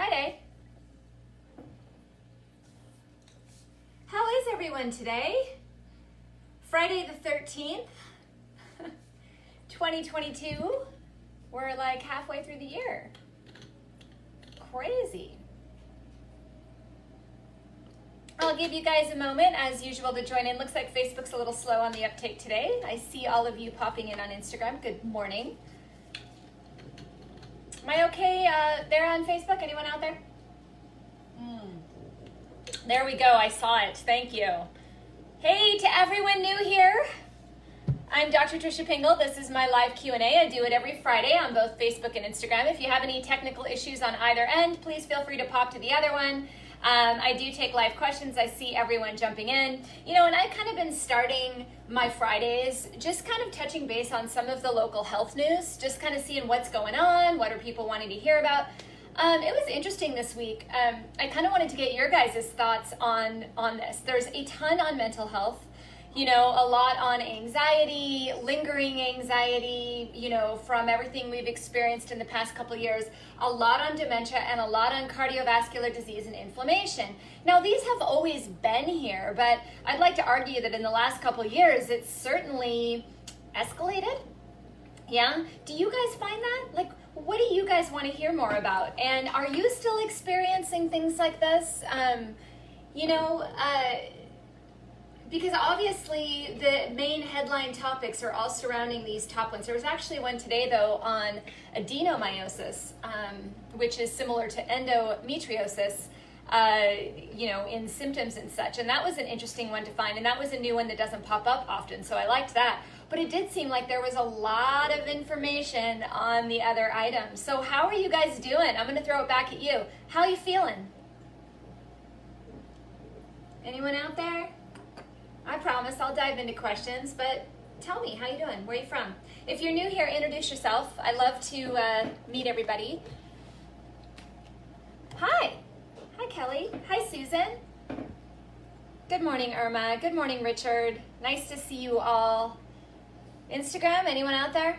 Friday. How is everyone today? Friday the 13th, 2022. We're like halfway through the year. Crazy. I'll give you guys a moment, as usual, to join in. Looks like Facebook's a little slow on the uptake today. I see all of you popping in on Instagram. Good morning. Am I okay there on Facebook? Anyone out there? There we go. I saw it. Thank you. Hey, to everyone new here. I'm Dr. Tricia Pingle. This is my live Q&A. I do it every Friday on both Facebook and Instagram. If you have any technical issues on either end, please feel free to pop to the other one. I do take live questions. I see everyone jumping in. You know, and I've kind of been starting my Fridays just kind of touching base on some of the local health news, just kind of seeing what's going on, what are people wanting to hear about. It was interesting this week. I kind of wanted to get your guys' thoughts on this. There's a ton on mental health. You know, a lot on anxiety, lingering anxiety, you know, from everything we've experienced in the past couple of years, a lot on dementia and a lot on cardiovascular disease and inflammation. Now, these have always been here, but I'd like to argue that in the last couple of years, it's certainly escalated. Yeah? Do you guys find that? Like, what do you guys want to hear more about? And are you still experiencing things like this? Because obviously the main headline topics are all surrounding these top ones. There was actually one today, though, on adenomyosis, which is similar to endometriosis, in symptoms and such. And that was an interesting one to find. And that was a new one that doesn't pop up often, so I liked that. But it did seem like there was a lot of information on the other items. So how are you guys doing? I'm going to throw it back at you. How are you feeling? Anyone out there? I promise I'll dive into questions, but tell me, how you doing? Where are you from? If you're new here, introduce yourself. I love to meet everybody. Hi. Hi, Kelly. Hi, Susan. Good morning, Irma. Good morning, Richard. Nice to see you all. Instagram, anyone out there?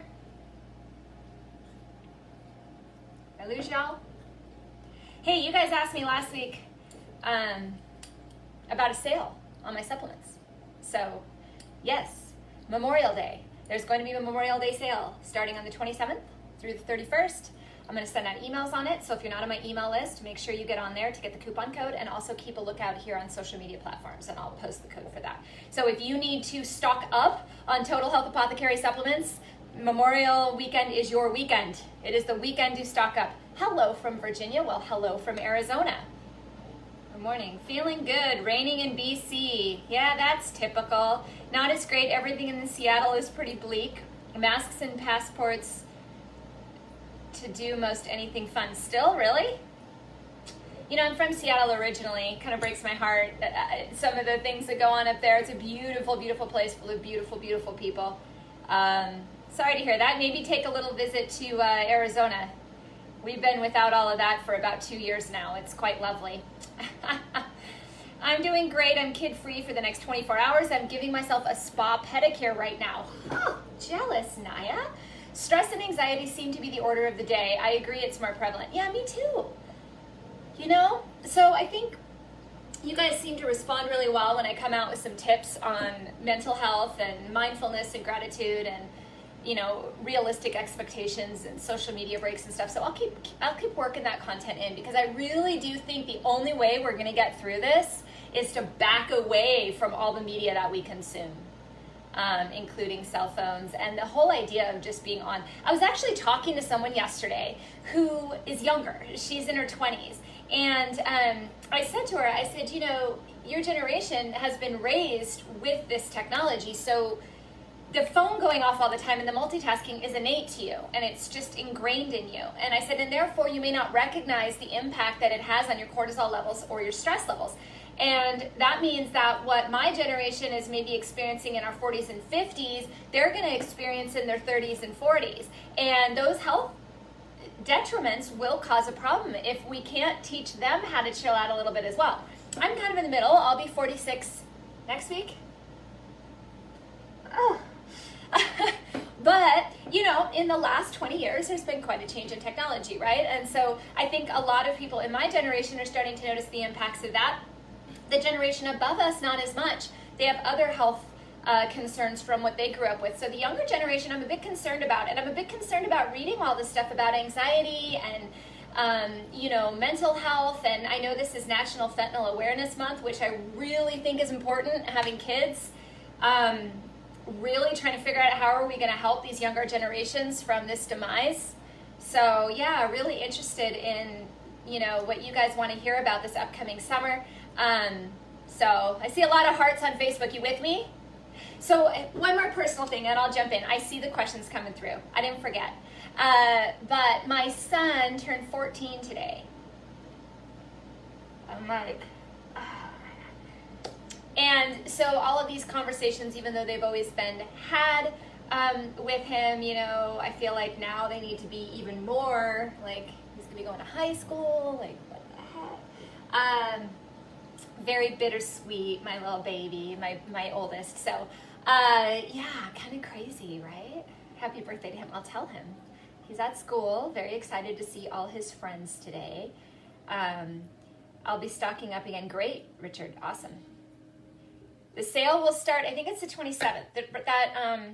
I lose y'all? Hey, you guys asked me last week about a sale on my supplements. So, yes, Memorial Day. There's going to be a Memorial Day sale starting on the 27th through the 31st. I'm going to send out emails on it, so if you're not on my email list, make sure you get on there to get the coupon code, and also keep a lookout here on social media platforms, and I'll post the code for that. So if you need to stock up on Total Health Apothecary supplements, Memorial weekend is your weekend. It is the weekend to stock up. Hello from Virginia. Well, hello from Arizona. Good morning. Feeling good. Raining in BC. Yeah, that's typical. Not as great. Everything in Seattle is pretty bleak. Masks and passports to do most anything fun. Still, really? You know, I'm from Seattle originally. Kind of breaks my heart. Some of the things that go on up there. It's a beautiful, beautiful place full of beautiful, beautiful people. Sorry to hear that. Maybe take a little visit to Arizona. We've been without all of that for about 2 years now. It's quite lovely. I'm doing great. I'm kid-free for the next 24 hours. I'm giving myself a spa pedicure right now. Oh, jealous, Naya. Stress and anxiety seem to be the order of the day. I agree it's more prevalent. Yeah, me too. You know? So I think you guys seem to respond really well when I come out with some tips on mental health and mindfulness and gratitude and, you know, realistic expectations and social media breaks and stuff. So I'll keep working that content in, because I really do think the only way we're going to get through this is to back away from all the media that we consume, including cell phones and the whole idea of just being on. I was actually talking to someone yesterday who is younger. She's in her 20s. And I said to her, I said, you know, your generation has been raised with this technology. So the phone going off all the time and the multitasking is innate to you, and it's just ingrained in you. And I said, and therefore you may not recognize the impact that it has on your cortisol levels or your stress levels. And that means that what my generation is maybe experiencing in our 40s and 50s, they're going to experience in their 30s and 40s. And those health detriments will cause a problem if we can't teach them how to chill out a little bit as well. I'm kind of in the middle. I'll be 46 next week. Oh. But, you know, out in the last 20 years, there's been quite a change in technology, right? And so I think a lot of people in my generation are starting to notice the impacts of that. The generation above us, not as much. They have other health concerns from what they grew up with. So the younger generation, I'm a bit concerned about, and I'm a bit concerned about reading all this stuff about anxiety and mental health. And I know this is National Fentanyl Awareness Month, which I really think is important, having kids. Really trying to figure out how are we going to help these younger generations from this demise. So yeah, really interested in, what you guys want to hear about this upcoming summer. So I see a lot of hearts on Facebook. You with me? So one more personal thing, and I'll jump in. I see the questions coming through. I didn't forget. But my son turned 14 today. I'm like, and so all of these conversations, even though they've always been had with him, I feel like now they need to be even more, like he's gonna be going to high school, like what the heck? Very bittersweet, my little baby, my oldest. So yeah, kind of crazy, right? Happy birthday to him. I'll tell him. He's at school, very excited to see all his friends today. I'll be stocking up again. Great, Richard, awesome. The sale will start, I think it's the 27th, that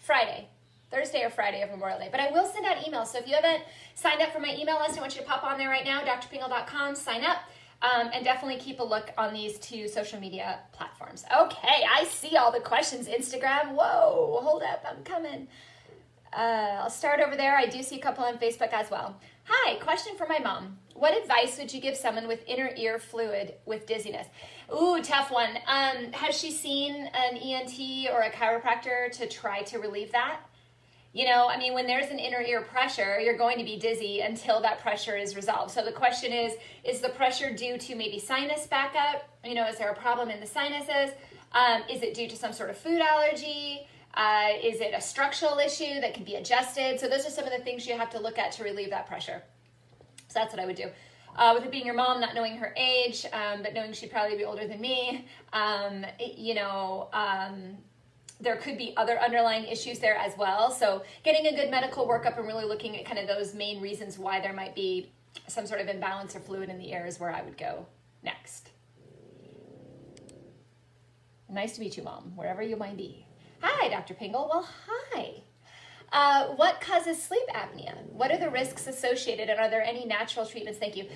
Friday, Thursday or Friday of Memorial Day. But I will send out emails. So if you haven't signed up for my email list, I want you to pop on there right now, drpingle.com, sign up, and definitely keep a look on these 2 social media platforms. Okay, I see all the questions. Instagram, whoa, hold up, I'm coming. I'll start over there. I do see a couple on Facebook as well. Hi, question for my mom. What advice would you give someone with inner ear fluid with dizziness? Ooh, tough one. Has she seen an ENT or a chiropractor to try to relieve that? When there's an inner ear pressure, you're going to be dizzy until that pressure is resolved. So the question is the pressure due to maybe sinus backup? Is there a problem in the sinuses? Is it due to some sort of food allergy? Is it a structural issue that can be adjusted? So those are some of the things you have to look at to relieve that pressure. So that's what I would do. With it being your mom, not knowing her age, but knowing she'd probably be older than me, there could be other underlying issues there as well. So getting a good medical workup and really looking at kind of those main reasons why there might be some sort of imbalance or fluid in the ear is where I would go next. Nice to meet you, Mom, wherever you might be. Hi, Dr. Pingle. Well, hi. What causes sleep apnea? What are the risks associated, and are there any natural treatments? Thank you.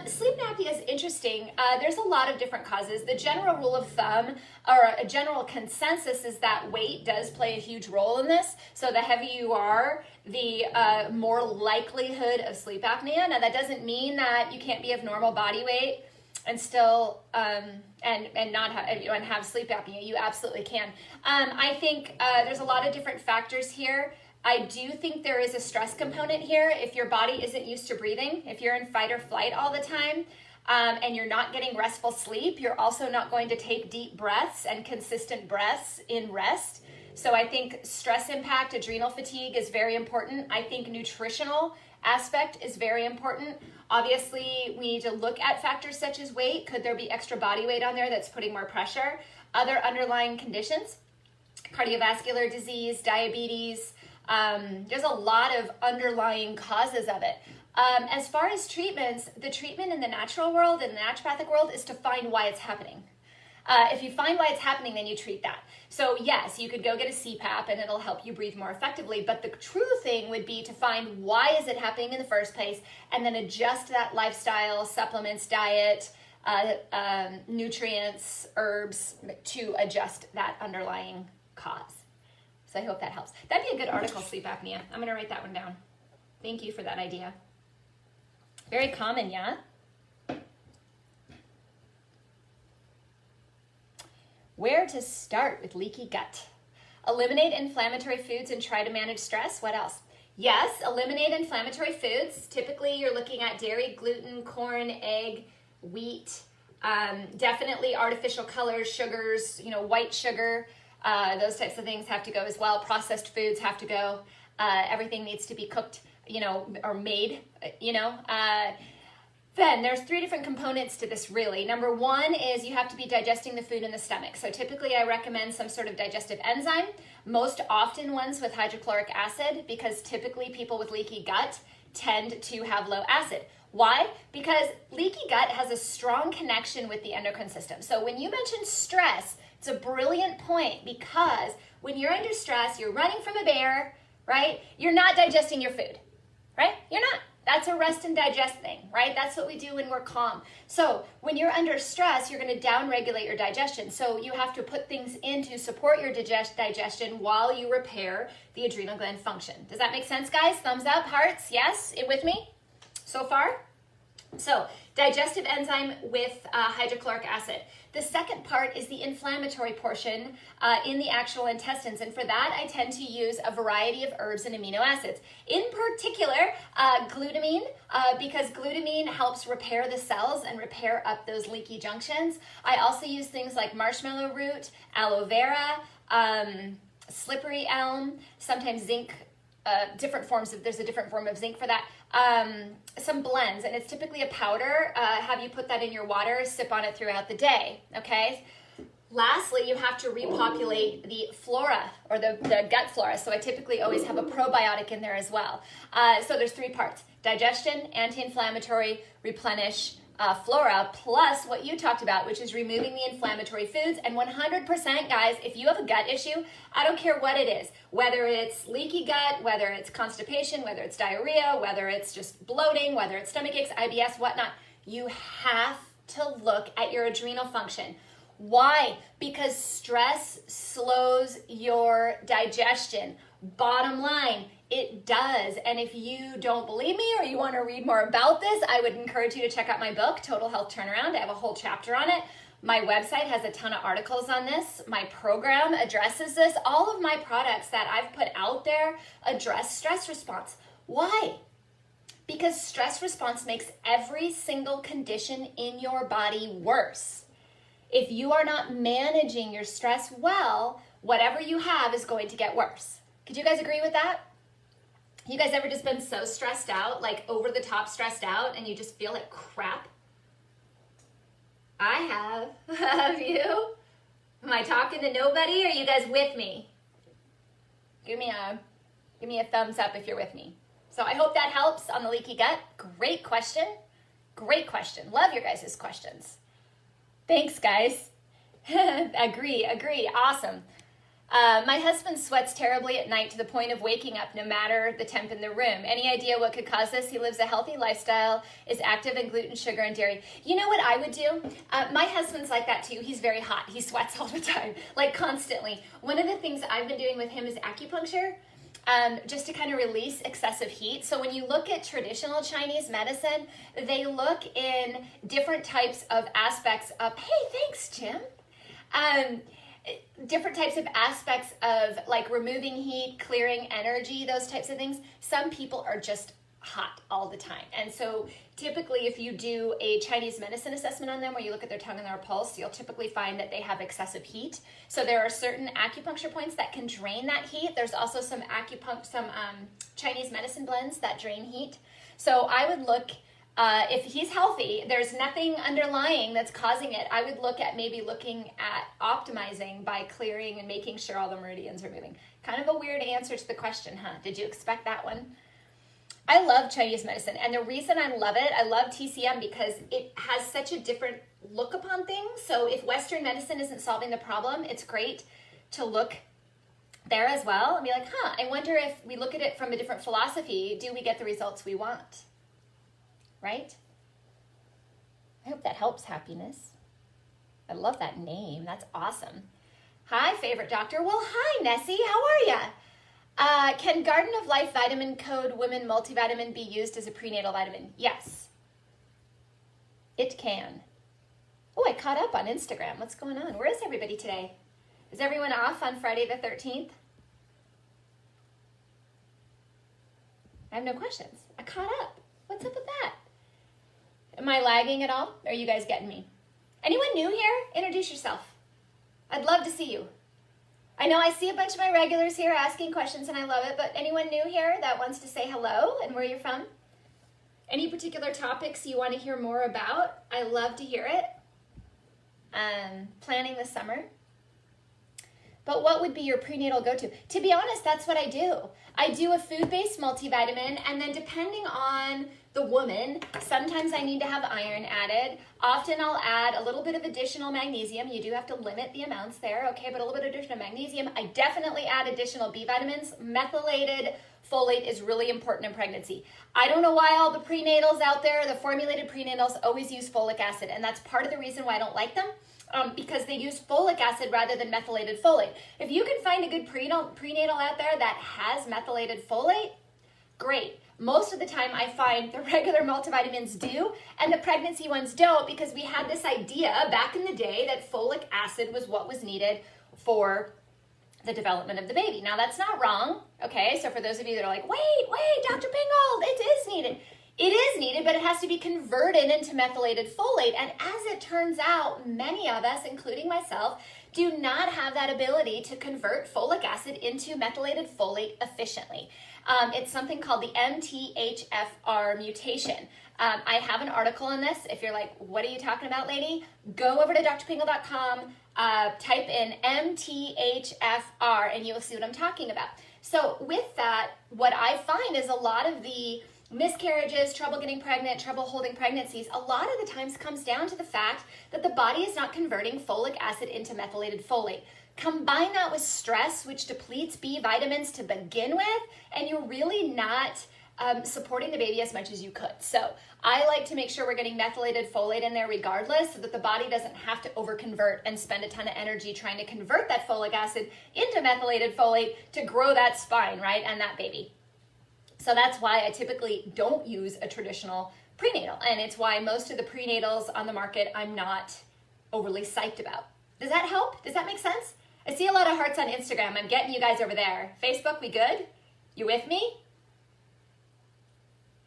Sleep apnea is interesting. There's a lot of different causes. The general rule of thumb, or a general consensus, is that weight does play a huge role in this. So the heavier you are, the more likelihood of sleep apnea. Now, that doesn't mean that you can't be of normal body weight and still and not have, and have sleep apnea. You absolutely can. I think there's a lot of different factors here. I do think there is a stress component here. If your body isn't used to breathing, if you're in fight or flight all the time, and you're not getting restful sleep, you're also not going to take deep breaths and consistent breaths in rest. So I think stress impact, adrenal fatigue is very important. I think nutritional aspect is very important. Obviously, we need to look at factors such as weight. Could there be extra body weight on there that's putting more pressure? Other underlying conditions, cardiovascular disease, diabetes. There's a lot of underlying causes of it. As far as treatments, the treatment in the natural world, in the naturopathic world, is to find why it's happening. If you find why it's happening, then you treat that. So yes, you could go get a CPAP and it'll help you breathe more effectively, but the true thing would be to find why is it happening in the first place, and then adjust that lifestyle, supplements, diet, nutrients, herbs to adjust that underlying cause. So I hope that helps. That'd be a good article, sleep apnea. I'm gonna write that one down. Thank you for that idea. Very common, yeah? Where to start with leaky gut? Eliminate inflammatory foods and try to manage stress. What else? Yes, eliminate inflammatory foods. Typically, you're looking at dairy, gluten, corn, egg, wheat. Definitely artificial colors, sugars, white sugar. Those types of things have to go as well. Processed foods have to go. Everything needs to be cooked, or made, Then there's 3 different components to this really. Number 1 is you have to be digesting the food in the stomach. So typically I recommend some sort of digestive enzyme, most often ones with hydrochloric acid, because typically people with leaky gut tend to have low acid. Why? Because leaky gut has a strong connection with the endocrine system. So when you mention stress, it's a brilliant point, because when you're under stress, you're running from a bear, right? You're not digesting your food, right? You're not. That's a rest and digest thing, right? That's what we do when we're calm. So when you're under stress, you're going to downregulate your digestion. So you have to put things in to support your digestion while you repair the adrenal gland function. Does that make sense, guys? Thumbs up, hearts, yes? It with me so far? So digestive enzyme with hydrochloric acid. The second part is the inflammatory portion in the actual intestines. And for that, I tend to use a variety of herbs and amino acids. In particular, glutamine, because glutamine helps repair the cells and repair up those leaky junctions. I also use things like marshmallow root, aloe vera, slippery elm, sometimes zinc, different forms of, there's a different form of zinc for that. Some blends, and it's typically a powder. Have you put that in your water, sip on it throughout the day, okay? Lastly, you have to repopulate the flora, or the gut flora. So I typically always have a probiotic in there as well. So there's 3 parts: digestion, anti-inflammatory, replenish, flora, plus what you talked about, which is removing the inflammatory foods. And 100%, guys, if you have a gut issue, I don't care what it is, whether it's leaky gut, whether it's constipation, whether it's diarrhea, whether it's just bloating, whether it's stomach aches, IBS, whatnot, you have to look at your adrenal function. Why? Because stress slows your digestion. Bottom line, it does. And if you don't believe me or you want to read more about this, I would encourage you to check out my book, Total Health Turnaround. I have a whole chapter on it. My website has a ton of articles on this. My program addresses this. All of my products that I've put out there address stress response. Why? Because stress response makes every single condition in your body worse. If you are not managing your stress well, whatever you have is going to get worse. Could you guys agree with that? You guys ever just been so stressed out, like over the top stressed out, and you just feel like crap? I have. Have you? Am I talking to nobody, or are you guys with me? Give me a thumbs up if you're with me. So I hope that helps on the leaky gut. Great question. Great question. Love your guys' questions. Thanks, guys. Agree. Awesome. My husband sweats terribly at night to the point of waking up no matter the temp in the room. Any idea what could cause this? He lives a healthy lifestyle, is active in gluten, sugar, and dairy. You know what I would do? My husband's like that too. He's very hot. He sweats all the time, like constantly. One of the things I've been doing with him is acupuncture, just to kind of release excessive heat. So when you look at traditional Chinese medicine, they look in different types of aspects of, hey, thanks, Jim. Different types of aspects of like removing heat, clearing energy, those types of things. Some people are just hot all the time. And so typically if you do a Chinese medicine assessment on them where you look at their tongue and their pulse, you'll typically find that they have excessive heat. So there are certain acupuncture points that can drain that heat. There's also some Chinese medicine blends that drain heat. So I would look, if he's healthy, there's nothing underlying that's causing it. I would look at maybe looking at optimizing by clearing and making sure all the meridians are moving. Kind of a weird answer to the question, huh? Did you expect that one? I love Chinese medicine, and the reason I love it, I love TCM because it has such a different look upon things. So if Western medicine isn't solving the problem, it's great to look there as well and be like, I wonder if we look at it from a different philosophy, do we get the results we want? Right? I hope that helps, Happiness. I love that name. That's awesome. Hi, favorite doctor. Well, hi, Nessie. How are ya? Can Garden of Life Vitamin Code Women Multivitamin be used as a prenatal vitamin? Yes. It can. Oh, I caught up on Instagram. What's going on? Where is everybody today? Is everyone off on Friday the 13th? I have no questions. I caught up. What's up with that? Am I lagging at all? Are you guys getting me? Anyone new here? Introduce yourself. I'd love to see you. I know I see a bunch of my regulars here asking questions and I love it, but anyone new here that wants to say hello and where you're from? Any particular topics you want to hear more about? I love to hear it. Planning the summer. But what would be your prenatal go-to? To be honest, that's what I do. I do a food-based multivitamin, and then depending on the woman, sometimes I need to have iron added. Often I'll add a little bit of additional magnesium. You do have to limit the amounts there, okay, but a little bit of additional magnesium. I definitely add additional B vitamins. Methylated folate is really important in pregnancy. I don't know why all the prenatals out there, the formulated prenatals, always use folic acid, and that's part of the reason why I don't like them. Because they use folic acid rather than methylated folate. If you can find a good prenatal out there that has methylated folate, great. Most of the time I find the regular multivitamins do and the pregnancy ones don't, because we had this idea back in the day that folic acid was what was needed for the development of the baby. Now that's not wrong, okay? So for those of you that are like, wait, Dr. Pingold, it is needed. It is needed, but it has to be converted into methylated folate. And as it turns out, many of us, including myself, do not have that ability to convert folic acid into methylated folate efficiently. It's something called the MTHFR mutation. I have an article on this. If you're like, what are you talking about, lady? Go over to drpingle.com, type in MTHFR, and you will see what I'm talking about. So with that, what I find is a lot of the miscarriages, trouble getting pregnant, trouble holding pregnancies, a lot of the times comes down to the fact that the body is not converting folic acid into methylated folate. Combine that with stress, which depletes B vitamins to begin with, and you're really not supporting the baby as much as you could. So I like to make sure we're getting methylated folate in there regardless, so that the body doesn't have to overconvert and spend a ton of energy trying to convert that folic acid into methylated folate to grow that spine, right, and that baby. So that's why I typically don't use a traditional prenatal, and it's why most of the prenatals on the market I'm not overly psyched about. Does that help? Does that make sense? I see a lot of hearts on Instagram. I'm getting you guys over there. Facebook, we good? You with me?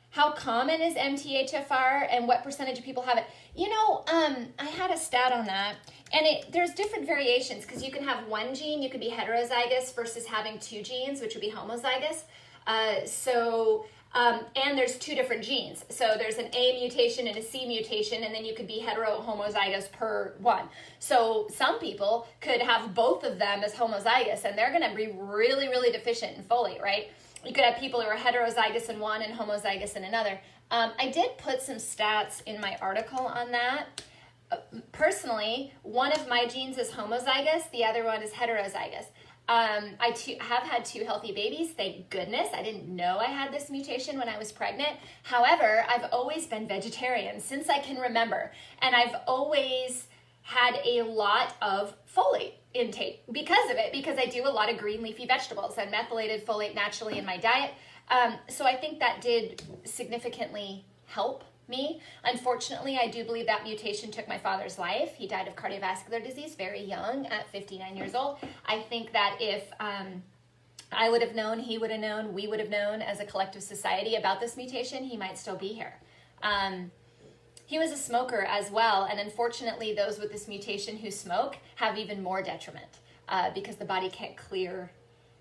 How common is MTHFR and what percentage of people have it? You know, I had a stat on that, and there's different variations, because you can have one gene, you could be heterozygous versus having two genes, which would be homozygous. And there's two different genes. So there's an A mutation and a C mutation, and then you could be hetero-homozygous per one. So some people could have both of them as homozygous, and they're going to be really, really deficient in folate, right? You could have people who are heterozygous in one and homozygous in another. I did put some stats in my article on that. Personally, one of my genes is homozygous, the other one is heterozygous. I have had two healthy babies, thank goodness. I didn't know I had this mutation when I was pregnant. However, I've always been vegetarian since I can remember, and I've always had a lot of folate intake because of it, because I do a lot of green leafy vegetables and methylated folate naturally in my diet. So I think that did significantly help me. Unfortunately, I do believe that mutation took my father's life. He died of cardiovascular disease very young at 59 years old. I think that if I would have known, he would have known, we would have known as a collective society about this mutation, he might still be here. He was a smoker as well, and unfortunately those with this mutation who smoke have even more detriment because the body can't clear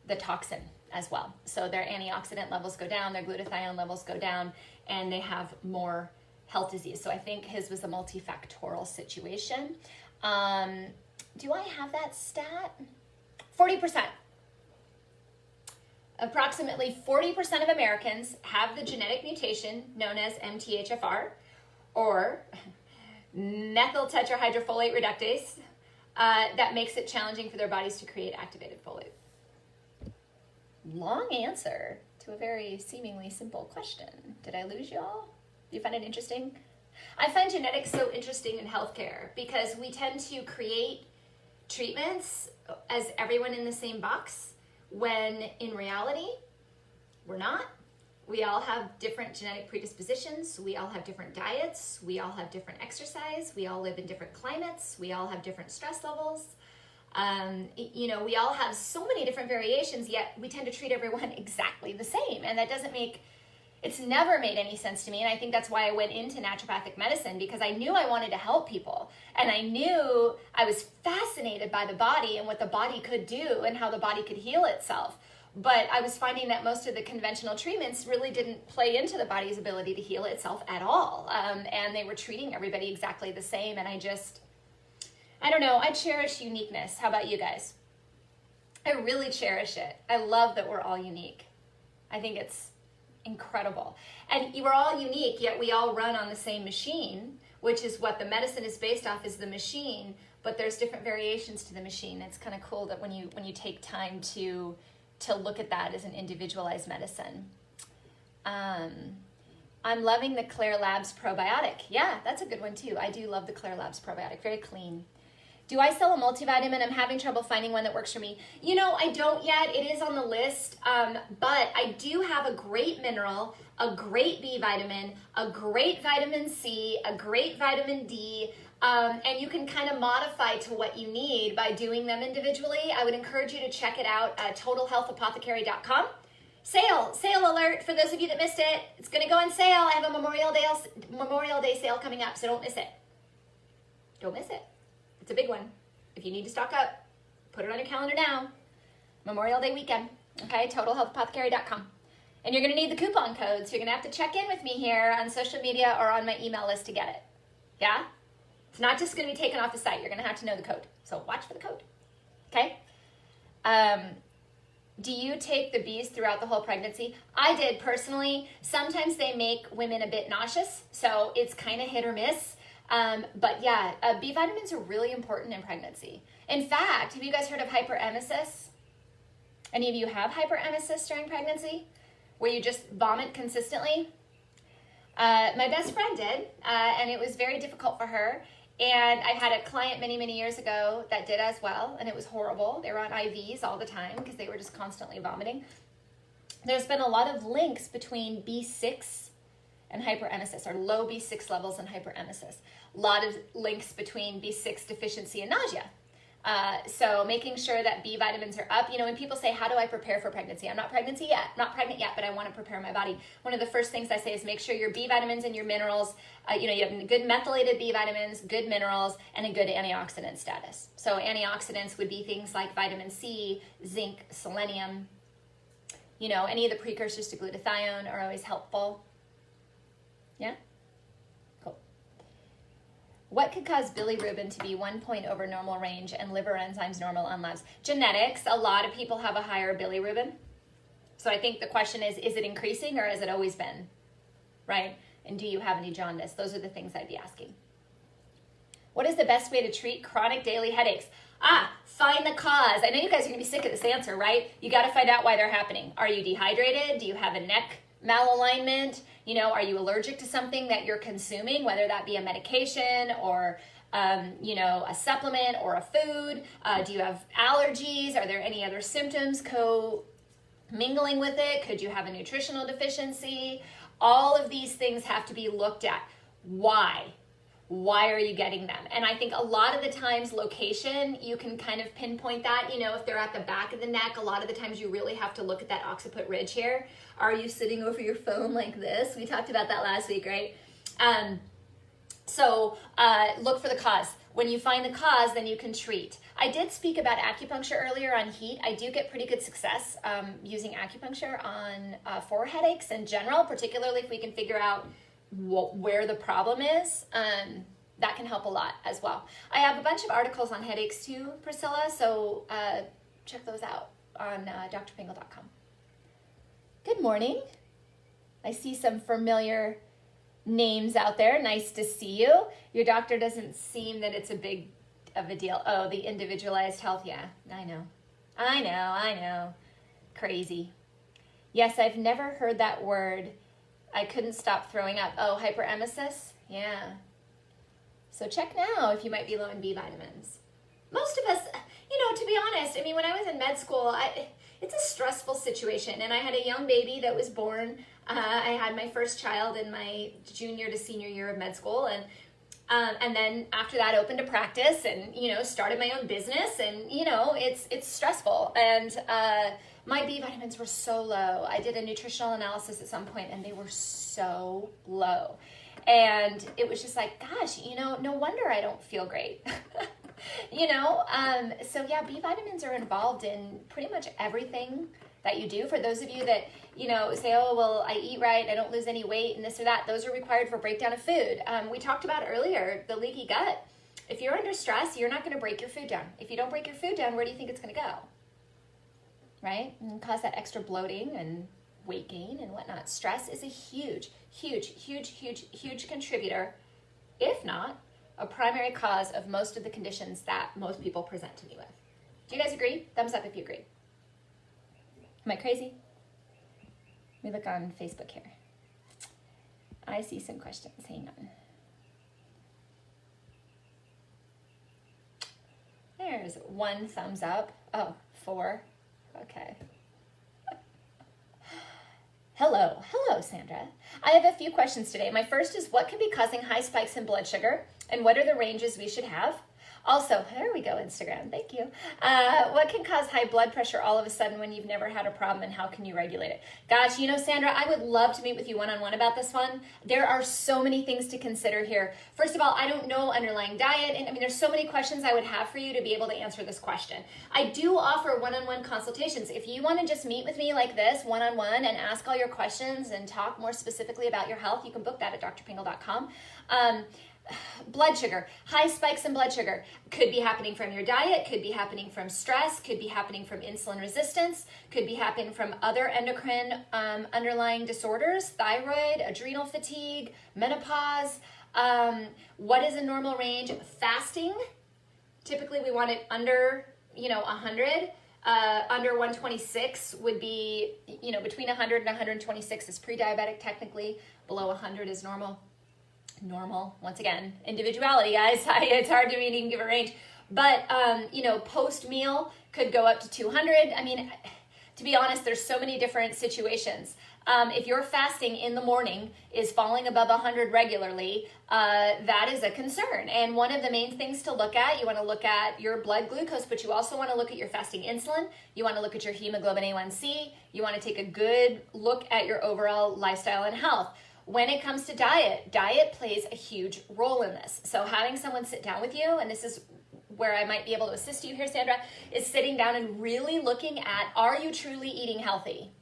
the toxin as well. So their antioxidant levels go down, their glutathione levels go down, and they have more health disease. So I think his was a multifactorial situation. Do I have that stat? 40%. Approximately 40% of Americans have the genetic mutation known as MTHFR, or methyl tetrahydrofolate reductase, that makes it challenging for their bodies to create activated folate. Long answer to a very seemingly simple question. Did I lose y'all? Do you find it interesting? I find genetics so interesting in healthcare because we tend to create treatments as everyone in the same box, when in reality, we're not. We all have different genetic predispositions. We all have different diets. We all have different exercise. We all live in different climates. We all have different stress levels. We all have so many different variations, yet we tend to treat everyone exactly the same. And that doesn't it's never made any sense to me. And I think that's why I went into naturopathic medicine, because I knew I wanted to help people. And I knew I was fascinated by the body and what the body could do and how the body could heal itself. But I was finding that most of the conventional treatments really didn't play into the body's ability to heal itself at all. And they were treating everybody exactly the same. And I don't know, I cherish uniqueness. How about you guys? I really cherish it. I love that we're all unique. I think it's incredible. And we're all unique, yet we all run on the same machine, which is what the medicine is based off, is the machine, but there's different variations to the machine. It's kind of cool that when you take time to look at that as an individualized medicine. I'm loving the Claire Labs probiotic. Yeah, that's a good one too. I do love the Claire Labs probiotic, very clean. Do I sell a multivitamin? I'm having trouble finding one that works for me. You know, I don't yet. It is on the list, but I do have a great mineral, a great B vitamin, a great vitamin C, a great vitamin D, and you can kind of modify to what you need by doing them individually. I would encourage you to check it out at totalhealthapothecary.com. Sale alert for those of you that missed it. It's going to go on sale. I have a Memorial Day sale coming up, so don't miss it. Don't miss it. It's a big one. If you need to stock up, put it on your calendar now. Memorial Day weekend. Okay, totalhealthapothecary.com. And you're going to need the coupon code, so you're going to have to check in with me here on social media or on my email list to get it. Yeah? It's not just going to be taken off the site. You're going to have to know the code. So watch for the code. Okay? Do you take the Bs throughout the whole pregnancy? I did personally. Sometimes they make women a bit nauseous, so it's kind of hit or miss. But yeah, B vitamins are really important in pregnancy. In fact, have you guys heard of hyperemesis? Any of you have hyperemesis during pregnancy, where you just vomit consistently? My best friend did, and it was very difficult for her. And I had a client many years ago that did as well, and it was horrible. They were on IVs all the time because they were just constantly vomiting. There's been a lot of links between B6 and hyperemesis, or low B6 levels and hyperemesis. A lot of links between B6 deficiency and nausea. So making sure that B vitamins are up. You know, when people say, how do I prepare for pregnancy? I'm not pregnant yet, but I want to prepare my body. One of the first things I say is make sure your B vitamins and your minerals, you have good methylated B vitamins, good minerals, and a good antioxidant status. So antioxidants would be things like vitamin C, zinc, selenium. You know, any of the precursors to glutathione are always helpful. Yeah? Cool. What could cause bilirubin to be 1 point over normal range and liver enzymes normal on labs? Genetics. A lot of people have a higher bilirubin. So I think the question is it increasing or has it always been? Right? And do you have any jaundice? Those are the things I'd be asking. What is the best way to treat chronic daily headaches? Find the cause. I know you guys are going to be sick of this answer, right? You got to find out why they're happening. Are you dehydrated? Do you have a neck malalignment? You know, are you allergic to something that you're consuming, whether that be a medication or, a supplement or a food? Do you have allergies? Are there any other symptoms co-mingling with it? Could you have a nutritional deficiency? All of these things have to be looked at. Why? Why are you getting them? And I think a lot of the times location, you can kind of pinpoint that. You know, if they're at the back of the neck, a lot of the times you really have to look at that occiput ridge here. Are you sitting over your phone like this? We talked about that last week, right? So look for the cause. When you find the cause, then you can treat. I did speak about acupuncture earlier on heat. I do get pretty good success using acupuncture on for headaches in general, particularly if we can figure out where the problem is. That can help a lot as well. I have a bunch of articles on headaches too, Priscilla, so check those out on drpingle.com. Good morning. I see some familiar names out there. Nice to see you. Your doctor doesn't seem that it's a big of a deal. Oh, the individualized health. Yeah, I know. Crazy. Yes, I've never heard that word. I couldn't stop throwing up. Oh, hyperemesis? Yeah. So check now if you might be low in B vitamins. Most of us, to be honest, I mean, when I was in med school, it's a stressful situation. And I had a young baby that was born. I had my first child in my junior to senior year of med school. And then after that, opened a practice and, started my own business. And, it's stressful. And my B vitamins were so low. I did a nutritional analysis at some point and they were so low. And it was just like, gosh, no wonder I don't feel great. So yeah, B vitamins are involved in pretty much everything that you do. For those of you that, say, oh, well, I eat right, I don't lose any weight and this or that, those are required for breakdown of food. We talked about earlier, the leaky gut. If you're under stress, you're not going to break your food down. If you don't break your food down, where do you think it's going to go? Right? And cause that extra bloating and weight gain and whatnot. Stress is a huge contributor, if not a primary cause of most of the conditions that most people present to me with. Do you guys agree? Thumbs up if you agree. Am I crazy? Let me look on Facebook here. I see some questions. Hang on. There's 1 thumbs up. Oh, 4. Okay. Hello, Sandra. I have a few questions today. My first is, what can be causing high spikes in blood sugar, and what are the ranges we should have? Also, there we go, Instagram, thank you. What can cause high blood pressure all of a sudden when you've never had a problem, and how can you regulate it? Gosh, Sandra, I would love to meet with you one-on-one about this one. There are so many things to consider here. First of all, I don't know underlying diet, and there's so many questions I would have for you to be able to answer this question. I do offer one-on-one consultations. If you want to just meet with me like this, one-on-one, and ask all your questions and talk more specifically about your health, you can book that at drpingle.com. Blood sugar, high spikes in blood sugar could be happening from your diet, could be happening from stress, could be happening from insulin resistance, could be happening from other endocrine underlying disorders, thyroid, adrenal fatigue, menopause. What is a normal range? Fasting, typically we want it under 100. Under 126 would be, between 100 and 126 is pre-diabetic technically, below 100 is normal. Once again, individuality, guys. It's hard to even give a range, but post meal could go up to 200. To be honest, there's so many different situations. If your fasting in the morning is falling above 100 regularly, that is a concern. And one of the main things to look at, you want to look at your blood glucose, but you also want to look at your fasting insulin. You want to look at your hemoglobin A1C. You want to take a good look at your overall lifestyle and health. When it comes to diet plays a huge role in this. So having someone sit down with you, and this is where I might be able to assist you here, Sandra, is sitting down and really looking at, are you truly eating healthy?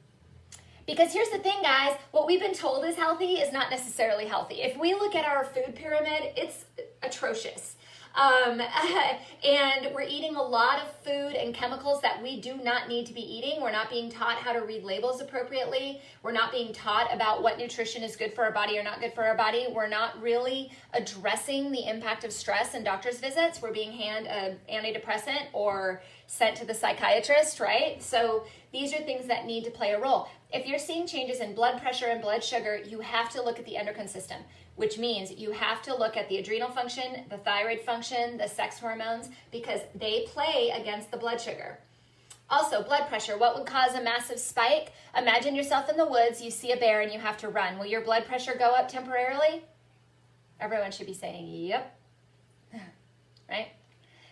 Because here's the thing, guys, what we've been told is healthy is not necessarily healthy. If we look at our food pyramid, it's atrocious. And we're eating a lot of food and chemicals that we do not need to be eating. We're not being taught how to read labels appropriately. We're not being taught about what nutrition is good for our body or not good for our body. We're not really addressing the impact of stress in doctor's visits. We're being handed an antidepressant or sent to the psychiatrist, right? So these are things that need to play a role. If you're seeing changes in blood pressure and blood sugar, you have to look at the endocrine system, which means you have to look at the adrenal function, the thyroid function, the sex hormones, because they play against the blood sugar. Also, blood pressure, what would cause a massive spike? Imagine yourself in the woods, you see a bear and you have to run. Will your blood pressure go up temporarily? Everyone should be saying, yep, right?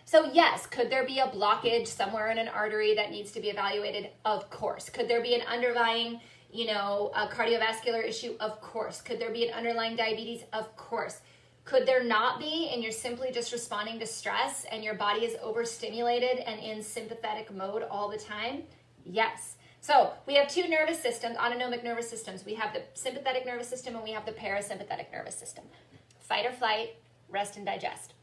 So yes, could there be a blockage somewhere in an artery that needs to be evaluated? Of course. Could there be an underlying, a cardiovascular issue? Of course. Could there be an underlying diabetes? Of course. Could there not be, and you're simply just responding to stress and your body is overstimulated and in sympathetic mode all the time? Yes. So we have two nervous systems, autonomic nervous systems. We have the sympathetic nervous system and we have the parasympathetic nervous system. Fight or flight, rest and digest.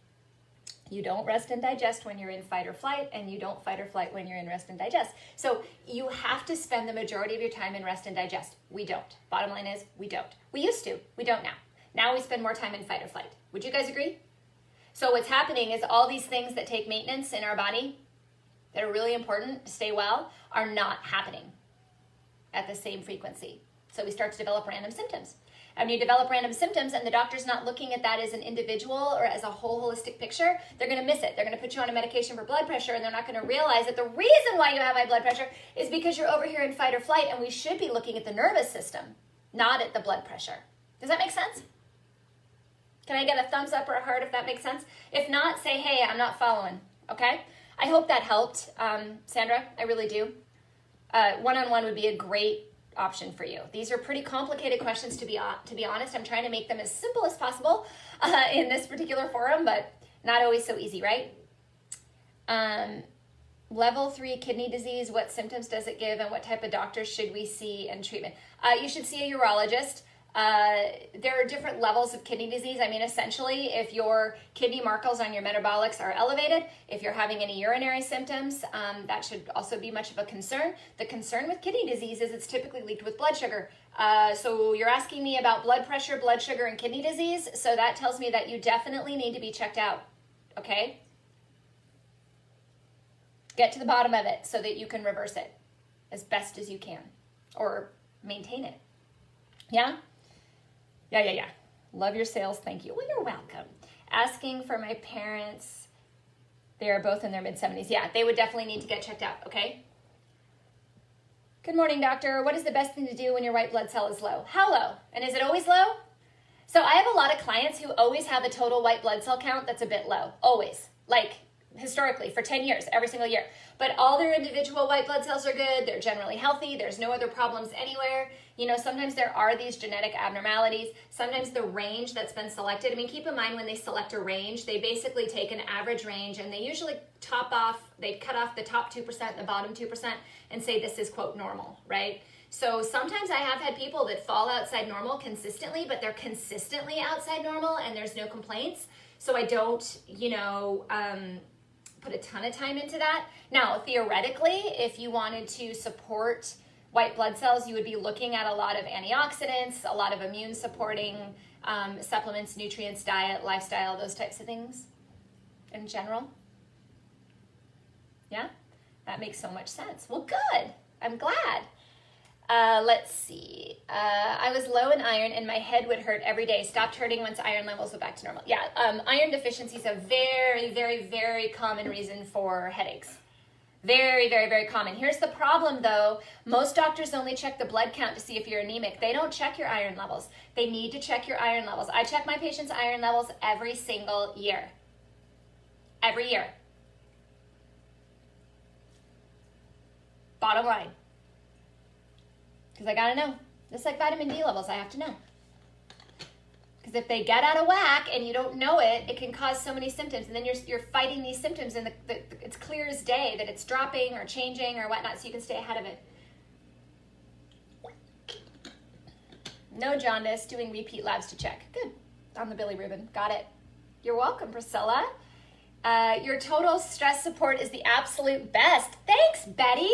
You don't rest and digest when you're in fight or flight, and you don't fight or flight when you're in rest and digest. So you have to spend the majority of your time in rest and digest. We don't. Bottom line is, we don't. We used to. We don't now. Now we spend more time in fight or flight. Would you guys agree? So what's happening is all these things that take maintenance in our body that are really important to stay well are not happening at the same frequency. So we start to develop random symptoms. And you develop random symptoms and the doctor's not looking at that as an individual or as a whole holistic picture, they're going to miss it. They're going to put you on a medication for blood pressure and they're not going to realize that the reason why you have high blood pressure is because you're over here in fight or flight, and we should be looking at the nervous system, not at the blood pressure. Does that make sense? Can I get a thumbs up or a heart if that makes sense? If not, say, hey, I'm not following, okay? I hope that helped, Sandra, I really do. One-on-one would be a great option for you. These are pretty complicated questions to be honest. I'm trying to make them as simple as possible in this particular forum, but not always so easy, right? Level 3 kidney disease, what symptoms does it give and what type of doctors should we see and treatment? You should see a urologist. There are different levels of kidney disease. I mean, essentially, if your kidney markers on your metabolics are elevated, if you're having any urinary symptoms, that should also be much of a concern. The concern with kidney disease is it's typically linked with blood sugar. So you're asking me about blood pressure, blood sugar, and kidney disease. So that tells me that you definitely need to be checked out, okay? Get to the bottom of it so that you can reverse it as best as you can or maintain it. Yeah? Yeah. Love your sales. Thank you. Well, you're welcome. Asking for my parents. They are both in their mid-70s. Yeah, they would definitely need to get checked out, okay? Good morning, doctor. What is the best thing to do when your white blood cell is low? How low? And is it always low? So I have a lot of clients who always have a total white blood cell count that's a bit low. Always. Like, historically, for 10 years, every single year. But all their individual white blood cells are good. They're generally healthy. There's no other problems anywhere. You know, sometimes there are these genetic abnormalities. Sometimes the range that's been selected, I mean, keep in mind when they select a range, they basically take an average range and they usually they cut off the top 2% and the bottom 2% and say this is, quote, normal, right? So sometimes I have had people that fall outside normal consistently, but they're consistently outside normal and there's no complaints. So I don't, put a ton of time into that. Now, theoretically, if you wanted to support white blood cells, you would be looking at a lot of antioxidants, a lot of immune supporting supplements, nutrients, diet, lifestyle, those types of things in general. Yeah, that makes so much sense. Well, good. I'm glad. Let's see. I was low in iron and my head would hurt every day. Stopped hurting once iron levels were back to normal. Yeah, iron deficiency is a very, very, very common reason for headaches. Very, very, very common. Here's the problem though. Most doctors only check the blood count to see if you're anemic. They don't check your iron levels. They need to check your iron levels. I check my patients' iron levels every single year. Every year. Bottom line. Because I gotta know. Just like vitamin D levels, I have to know. Because if they get out of whack and you don't know it, it can cause so many symptoms. And then you're fighting these symptoms and it's clear as day that it's dropping or changing or whatnot, so you can stay ahead of it. No jaundice, doing repeat labs to check. Good. On the bilirubin. Got it. You're welcome, Priscilla. Your total stress support is the absolute best. Thanks, Betty.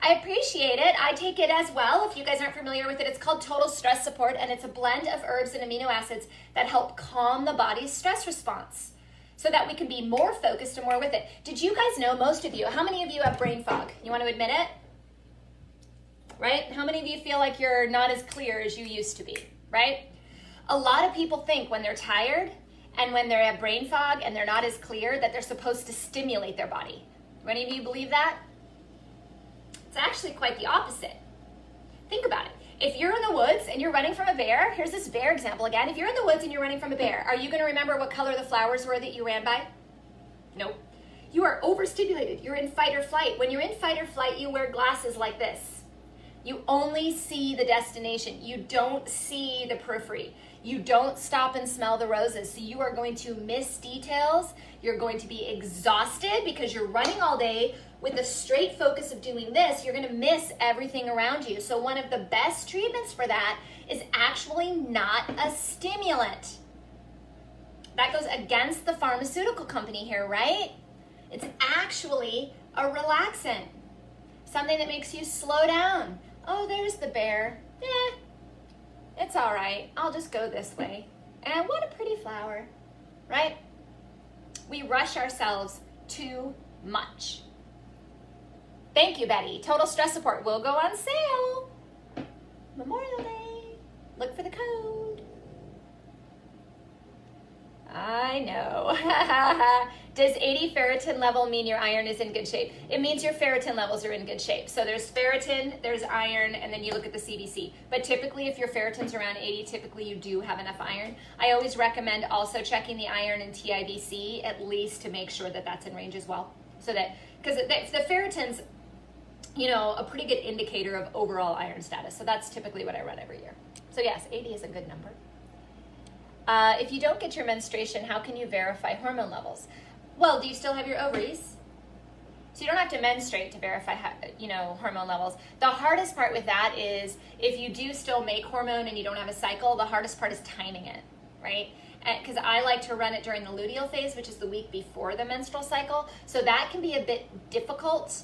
I appreciate it. I take it as well. If you guys aren't familiar with it, it's called Total Stress Support, and it's a blend of herbs and amino acids that help calm the body's stress response so that we can be more focused and more with it. Did you guys know, most of you, how many of you have brain fog? You want to admit it? Right? How many of you feel like you're not as clear as you used to be, right? A lot of people think when they're tired and when they have brain fog and they're not as clear that they're supposed to stimulate their body. Do any of you believe that? It's actually quite the opposite. Think about it. If you're in the woods and you're running from a bear, here's this bear example again. If you're in the woods and you're running from a bear, are you going to remember what color the flowers were that you ran by? Nope. You are overstimulated. You're in fight or flight. When you're in fight or flight, you wear glasses like this. You only see the destination. You don't see the periphery. You don't stop and smell the roses. So you are going to miss details. You're going to be exhausted because you're running all day. With a straight focus of doing this, you're going to miss everything around you. So one of the best treatments for that is actually not a stimulant. That goes against the pharmaceutical company here, right? It's actually a relaxant. Something that makes you slow down. Oh, there's the bear. It's all right. I'll just go this way. And what a pretty flower, right? We rush ourselves too much. Thank you, Betty. Total Stress Support will go on sale. Memorial Day. Look for the code. I know. Does 80 ferritin level mean your iron is in good shape? It means your ferritin levels are in good shape. So there's ferritin, there's iron, and then you look at the CBC. But typically, if your ferritin's around 80, typically you do have enough iron. I always recommend also checking the iron and TIBC at least to make sure that that's in range as well. So that, because the ferritin's, a pretty good indicator of overall iron status. So that's typically what I run every year. So yes, 80 is a good number. If you don't get your menstruation, how can you verify hormone levels? Well, do you still have your ovaries? So you don't have to menstruate to verify, hormone levels. The hardest part with that is if you do still make hormone and you don't have a cycle, the hardest part is timing it, right? Because I like to run it during the luteal phase, which is the week before the menstrual cycle. So that can be a bit difficult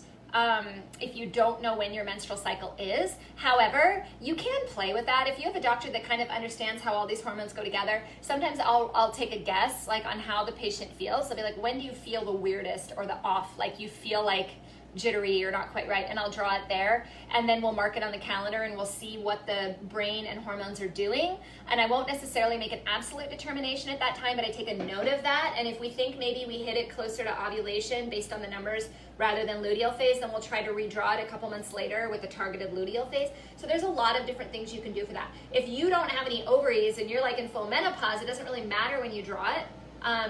if you don't know when your menstrual cycle is. However, you can play with that. If you have a doctor that kind of understands how all these hormones go together, sometimes I'll take a guess like on how the patient feels. I'll be like, when do you feel the weirdest or the off? Like you feel like jittery or not quite right, and I'll draw it there, and then we'll mark it on the calendar and we'll see what the brain and hormones are doing. And I won't necessarily make an absolute determination at that time, but I take a note of that. And if we think maybe we hit it closer to ovulation based on the numbers rather than luteal phase, then we'll try to redraw it a couple months later with a targeted luteal phase. So there's a lot of different things you can do for that. If you don't have any ovaries and you're like in full menopause, it doesn't really matter when you draw it.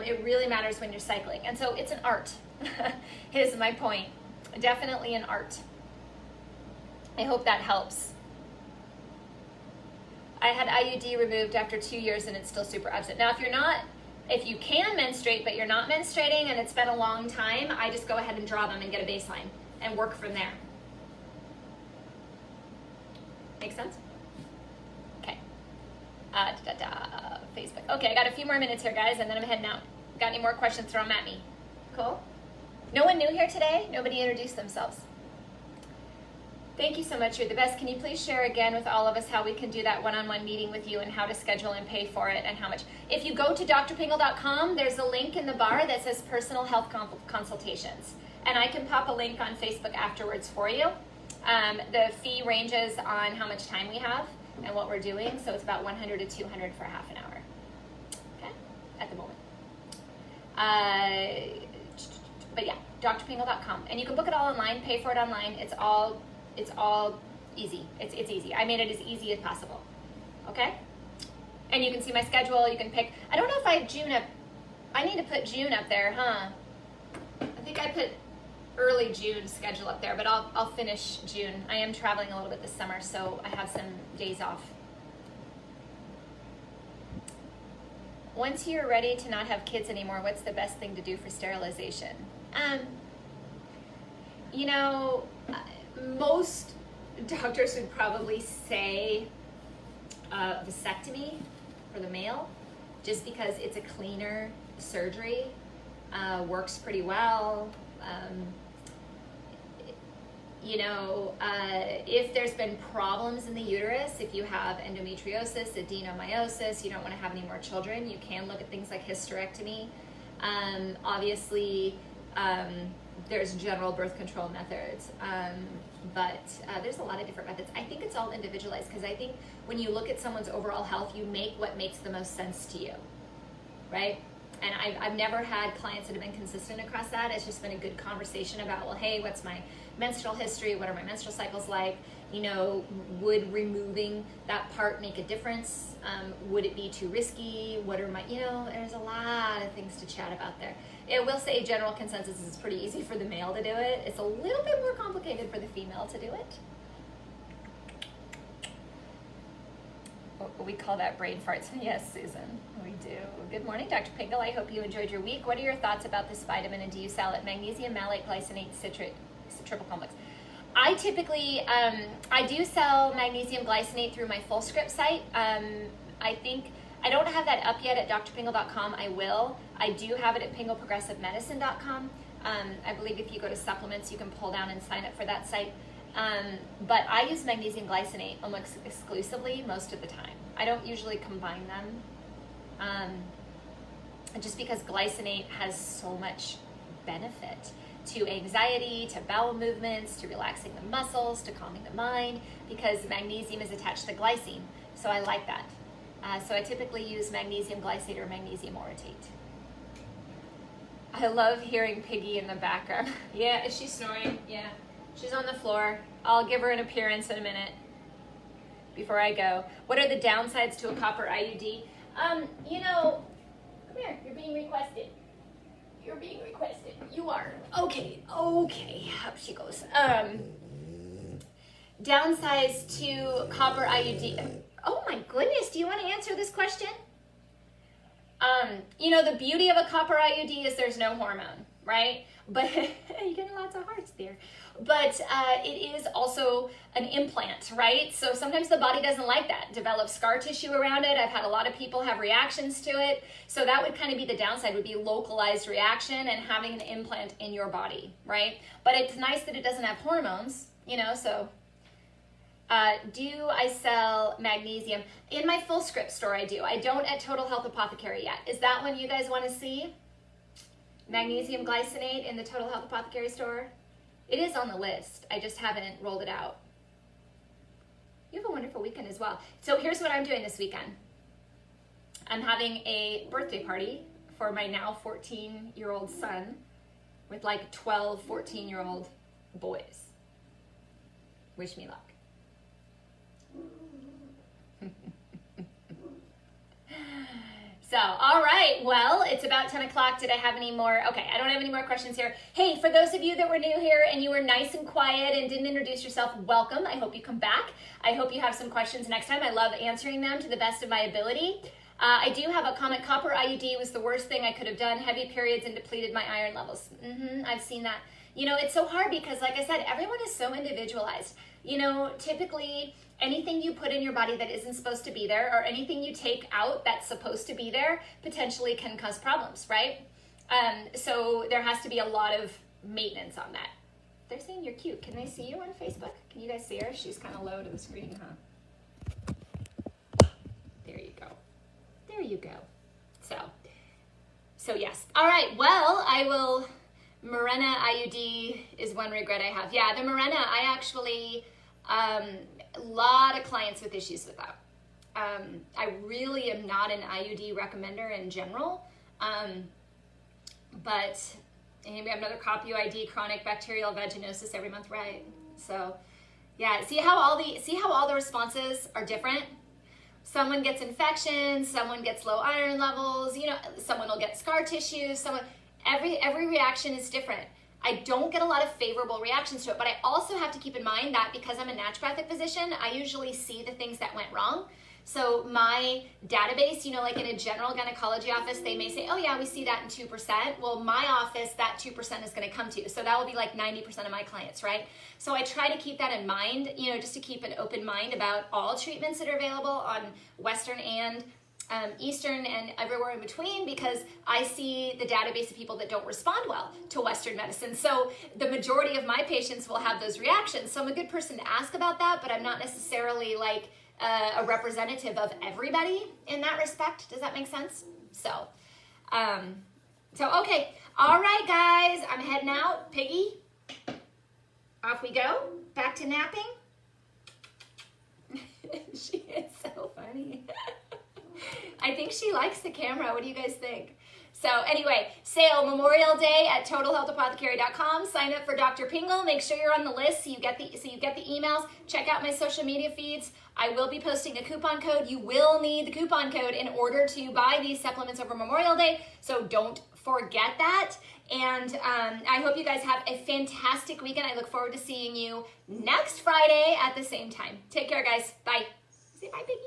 It really matters when you're cycling. And so it's an art, is my point. Definitely an art. I hope that helps. I had IUD removed after 2 years and it's still super upset. Now, if you can menstruate but you're not menstruating and it's been a long time, I just go ahead and draw them and get a baseline and work from there. Make sense? Okay. Facebook. Okay, I got a few more minutes here, guys, and then I'm heading out. Got any more questions, throw them at me. Cool? No one new here today? Nobody introduced themselves. Thank you so much. You're the best. Can you please share again with all of us how we can do that one-on-one meeting with you and how to schedule and pay for it and how much? If you go to drpingle.com, there's a link in the bar that says personal health consultations. And I can pop a link on Facebook afterwards for you. The fee ranges on how much time we have and what we're doing. So it's about $100 to $200 for half an hour. Okay? At the moment. But yeah, drpingle.com. And you can book it all online, pay for it online. It's all easy. It's easy. I made it as easy as possible. Okay? And you can see my schedule. You can pick. I don't know if I have June up. I need to put June up there, huh? I think I put early June schedule up there, but I'll finish June. I am traveling a little bit this summer, so I have some days off. Once you're ready to not have kids anymore, what's the best thing to do for sterilization? Most doctors would probably say vasectomy for the male, just because it's a cleaner surgery, works pretty well. If there's been problems in the uterus, if you have endometriosis, adenomyosis, you don't want to have any more children, you can look at things like hysterectomy. Obviously, there's general birth control methods, but there's a lot of different methods. I think it's all individualized, because I think when you look at someone's overall health, you make what makes the most sense to you, right? And I've never had clients that have been consistent across that. It's just been a good conversation about, well, hey, what's my menstrual history? What are my menstrual cycles like? Would removing that part make a difference? Would it be too risky? What are my, there's a lot of things to chat about there. I will say general consensus is pretty easy for the male to do it. It's a little bit more complicated for the female to do it. We call that brain farts. Yes, Susan, we do. Good morning, Dr. Pingle. I hope you enjoyed your week. What are your thoughts about this vitamin, and do you sell it? Magnesium malate glycinate citrate triple complex. I typically, I do sell magnesium glycinate through my Fullscript site. I think, I don't have that up yet at drpingle.com. I will. I do have it at pingleprogressivemedicine.com. I believe if you go to supplements, you can pull down and sign up for that site. But I use magnesium glycinate almost exclusively most of the time. I don't usually combine them, just because glycinate has so much benefit to anxiety, to bowel movements, to relaxing the muscles, to calming the mind, because magnesium is attached to glycine. So I like that. So I typically use magnesium glycinate or magnesium orotate. I love hearing Piggy in the background. Yeah, is she snoring? Yeah. She's on the floor. I'll give her an appearance in a minute before I go. What are the downsides to a copper IUD? Come here. You're being requested. You're being requested. You are. Okay. Up she goes. Downsides to copper IUD. Oh my goodness. Do you want to answer this question? The beauty of a copper IUD is there's no hormone. right? But you're getting lots of hearts there. But it is also an implant, right? So sometimes the body doesn't like that, develops scar tissue around it. I've had a lot of people have reactions to it. So that would kind of be the downside, would be localized reaction and having an implant in your body, right? But it's nice that it doesn't have hormones, you know, so. Do I sell magnesium? In my Full Script store, I do. I don't at Total Health Apothecary yet. Is that one you guys want to see? Magnesium glycinate in the Total Health Apothecary store? It is on the list. I just haven't rolled it out. You have a wonderful weekend as well. So here's what I'm doing this weekend. I'm having a birthday party for my now 14-year-old son with like 12, 14-year-old boys. Wish me luck. So, all right, well, it's about 10 o'clock. Did I have any more? Okay, I don't have any more questions here. Hey, for those of you that were new here and you were nice and quiet and didn't introduce yourself, welcome. I hope you come back. I hope you have some questions next time. I love answering them to the best of my ability. I do have a comment. Copper IUD was the worst thing I could have done. Heavy periods and depleted my iron levels. I've seen that. You know, it's so hard because, like I said, everyone is so individualized. You know, typically anything you put in your body that isn't supposed to be there, or anything you take out that's supposed to be there, potentially can cause problems, right? So there has to be a lot of maintenance on that. They're saying you're cute. Can they see you on Facebook? Can you guys see her? She's kind of low to the screen, huh? There you go. There you go. So yes. All right, well, I will... Mirena IUD is one regret I have. Yeah, the Mirena, I actually, a lot of clients with issues with that. I really am not an IUD recommender in general, but and we have another CopUID, chronic bacterial vaginosis every month, right? So, yeah, see how all the responses are different? Someone gets infections, someone gets low iron levels, you know, someone will get scar tissue, every reaction is different. I don't get a lot of favorable reactions to it, but I also have to keep in mind that because I'm a naturopathic physician, I usually see the things that went wrong. So my database, you know, like in a general gynecology office, they may say, oh yeah, we see that in 2%. Well, my office, that 2% is gonna come to. So that will be like 90% of my clients, right? So I try to keep that in mind, you know, just to keep an open mind about all treatments that are available on Western and Eastern and everywhere in between, because I see the database of people that don't respond well to Western medicine. So the majority of my patients will have those reactions. So I'm a good person to ask about that, but I'm not necessarily like a representative of everybody in that respect. Does that make sense? So okay. All right, guys, I'm heading out. Piggy, off we go. Back to napping. She is so funny. I think she likes the camera. What do you guys think? So anyway, sale Memorial Day at TotalHealthApothecary.com. Sign up for Dr. Pingle. Make sure you're on the list so you get the emails. Check out my social media feeds. I will be posting a coupon code. You will need the coupon code in order to buy these supplements over Memorial Day. So don't forget that. And I hope you guys have a fantastic weekend. I look forward to seeing you next Friday at the same time. Take care, guys. Bye. Say bye, Piggy.